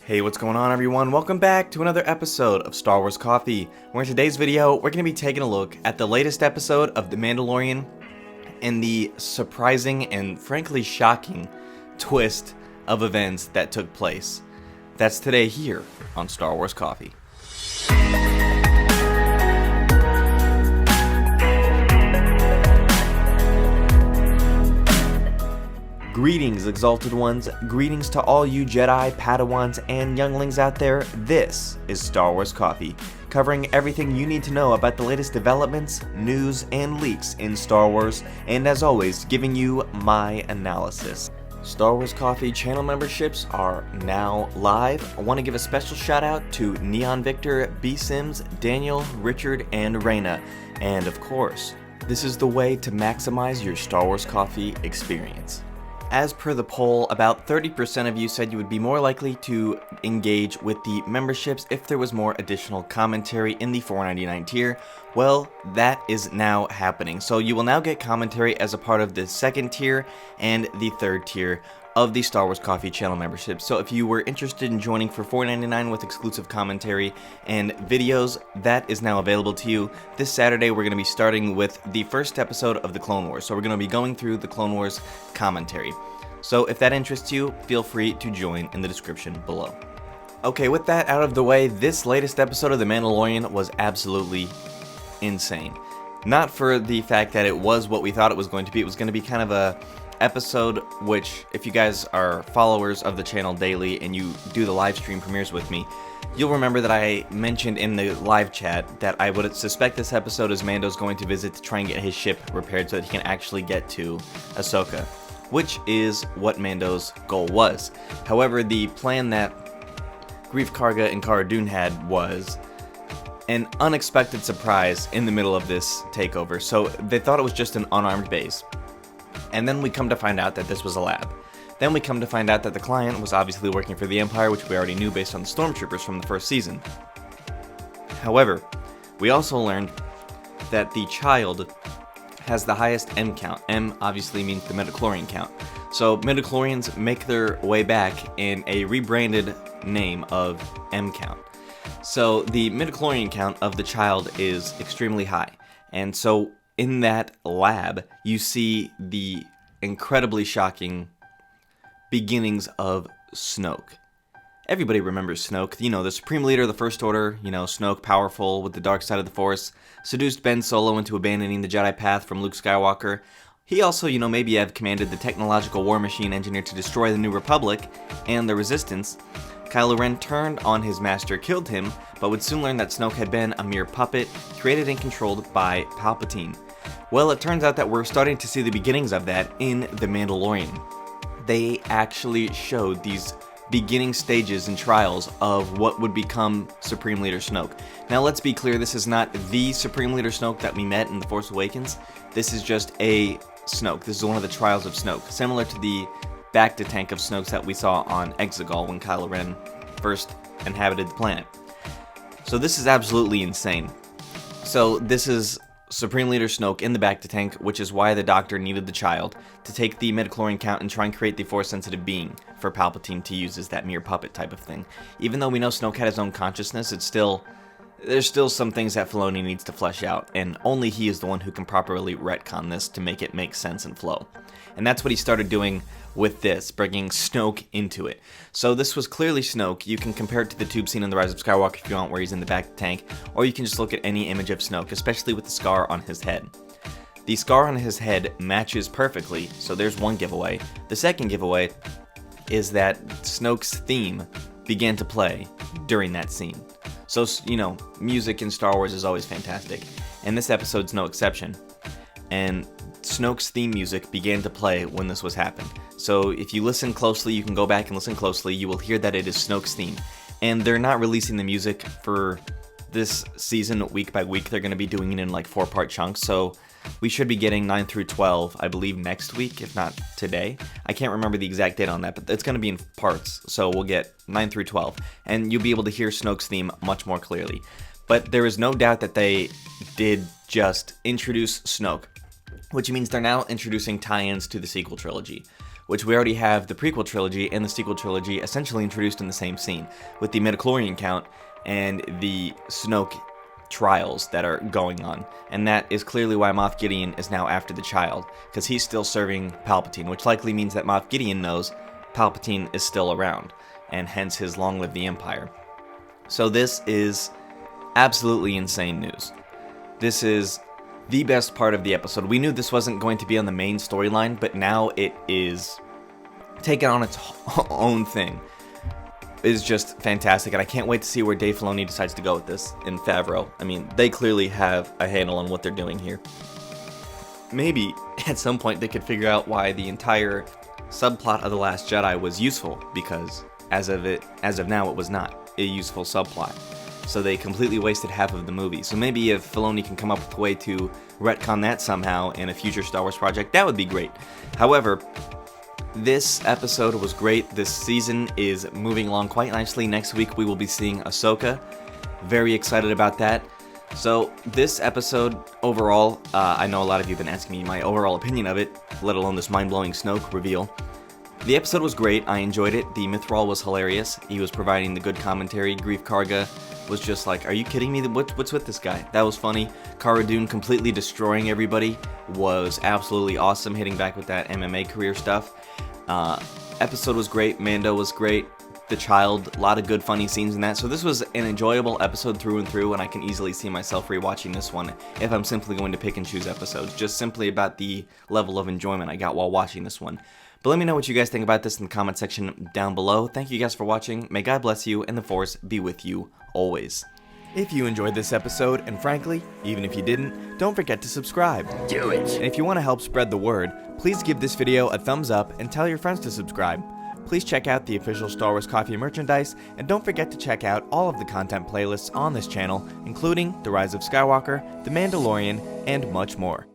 Hey, what's going on everyone? Welcome back to another episode of Star Wars Coffee, where in today's video, we're going to be taking a look at the latest episode of The Mandalorian and the surprising and frankly shocking twist of events that took place. That's today here on Star Wars Coffee. Greetings, Exalted Ones. Greetings to all you Jedi, Padawans, and younglings out there. This is Star Wars Coffee, covering everything you need to know about the latest developments, news, and leaks in Star Wars, and as always, giving you my analysis. Star Wars Coffee channel memberships are now live. I want to give a special shout out to Neon Victor, BSimms, Daniel, Richard, and Reina. And of course, this is the way to maximize your Star Wars Coffee experience. As per the poll, about 30% of you said you would be more likely to engage with the memberships if there was more additional commentary in the $4.99 tier. Well, that is now happening. So you will now get commentary as a part of the second tier and the third tier of the Star Wars Coffee channel membership. So if you were interested in joining for $4.99 with exclusive commentary and videos, that is now available to you. This Saturday, we're going to be starting with the first episode of the Clone Wars. So we're going to be going through the Clone Wars commentary. So if that interests you, feel free to join in the description below. Okay, with that out of the way, this latest episode of The Mandalorian was absolutely insane. Not for the fact that it was what we thought it was going to be. It was going to be kind of a episode which, if you guys are followers of the channel daily and you do the live stream premieres with me, you'll remember that I mentioned in the live chat that I would suspect this episode is Mando's going to visit to try and get his ship repaired so that he can actually get to Ahsoka, which is what Mando's goal was. However, the plan that Greef Karga and Cara Dune had was an unexpected surprise in the middle of this takeover. So they thought it was just an unarmed base. And then we come to find out that this was a lab. Then we come to find out that the client was obviously working for the Empire, which we already knew based on the Stormtroopers from the first season. However, we also learned that the child has the highest M count. M obviously means the midichlorian count. So midichlorians make their way back in a rebranded name of M count. So the midichlorian count of the child is extremely high. And so in that lab, you see the incredibly shocking beginnings of Snoke. Everybody remembers Snoke, the Supreme Leader of the First Order, Snoke, powerful with the dark side of the Force, seduced Ben Solo into abandoning the Jedi path from Luke Skywalker. He also, maybe have commanded the technological war machine engineered to destroy the New Republic and the Resistance. Kylo Ren turned on his master, killed him, but would soon learn that Snoke had been a mere puppet, created and controlled by Palpatine. Well, it turns out that we're starting to see the beginnings of that in The Mandalorian. They actually showed these beginning stages and trials of what would become Supreme Leader Snoke. Now let's be clear, this is not the Supreme Leader Snoke that we met in The Force Awakens. This is just a Snoke. This is one of the trials of Snoke, similar to the back-to-tank of Snokes that we saw on Exegol when Kylo Ren first inhabited the planet. So this is absolutely insane. So this is Supreme Leader Snoke in the back-to-tank, which is why the Doctor needed the child to take the midichlorian count and try and create the Force-sensitive being for Palpatine to use as that mere puppet type of thing. Even though we know Snoke had his own consciousness, there's still some things that Filoni needs to flesh out, and only he is the one who can properly retcon this to make it make sense and flow. And that's what he started doing with this, bringing Snoke into it. So this was clearly Snoke. You can compare it to the tube scene in The Rise of Skywalker if you want, where he's in the back tank, or you can just look at any image of Snoke, especially with the scar on his head. The scar on his head matches perfectly, so there's one giveaway. The second giveaway is that Snoke's theme began to play during that scene. So, music in Star Wars is always fantastic, and this episode's no exception. And Snoke's theme music began to play when this was happening. So if you listen closely, you can go back and listen closely, you will hear that it is Snoke's theme. And they're not releasing the music for this season week by week. They're going to be doing it in like 4-part chunks. So we should be getting 9 through 12, I believe, next week, if not today. I can't remember the exact date on that, but it's going to be in parts. So we'll get 9 through 12. And you'll be able to hear Snoke's theme much more clearly. But there is no doubt that they did just introduce Snoke, which means they're now introducing tie-ins to the sequel trilogy, which we already have the prequel trilogy and the sequel trilogy essentially introduced in the same scene, with the midichlorian count and the Snoke trials that are going on. And that is clearly why Moff Gideon is now after the child, because he's still serving Palpatine, which likely means that Moff Gideon knows Palpatine is still around, and hence his long live the Empire. So this is absolutely insane news. This is the best part of the episode. We knew this wasn't going to be on the main storyline, but now it is taking on its own thing. It is just fantastic, and I can't wait to see where Dave Filoni decides to go with this in Favreau. I mean, they clearly have a handle on what they're doing here. Maybe at some point they could figure out why the entire subplot of The Last Jedi was useful, because as of now it was not a useful subplot. So they completely wasted half of the movie. So maybe if Filoni can come up with a way to retcon that somehow in a future Star Wars project, that would be great. However, this episode was great. This season is moving along quite nicely. Next week we will be seeing Ahsoka. Very excited about that. So this episode overall, I know a lot of you have been asking me my overall opinion of it, let alone this mind-blowing Snoke reveal. The episode was great. I enjoyed it. The Mythrol was hilarious. He was providing the good commentary. Grief Karga was just like, are you kidding me? What's with this guy? That was funny. Cara Dune completely destroying everybody was absolutely awesome, hitting back with that MMA career stuff. Episode was great. Mando was great. The child, a lot of good funny scenes in that. So this was an enjoyable episode through and through, and I can easily see myself rewatching this one if I'm simply going to pick and choose episodes, just simply about the level of enjoyment I got while watching this one. But let me know what you guys think about this in the comment section down below. Thank you guys for watching. May God bless you and the Force be with you always. If you enjoyed this episode, and frankly, even if you didn't, don't forget to subscribe. Do it! And if you want to help spread the word, please give this video a thumbs up and tell your friends to subscribe. Please check out the official Star Wars Coffee merchandise, and don't forget to check out all of the content playlists on this channel, including The Rise of Skywalker, The Mandalorian, and much more.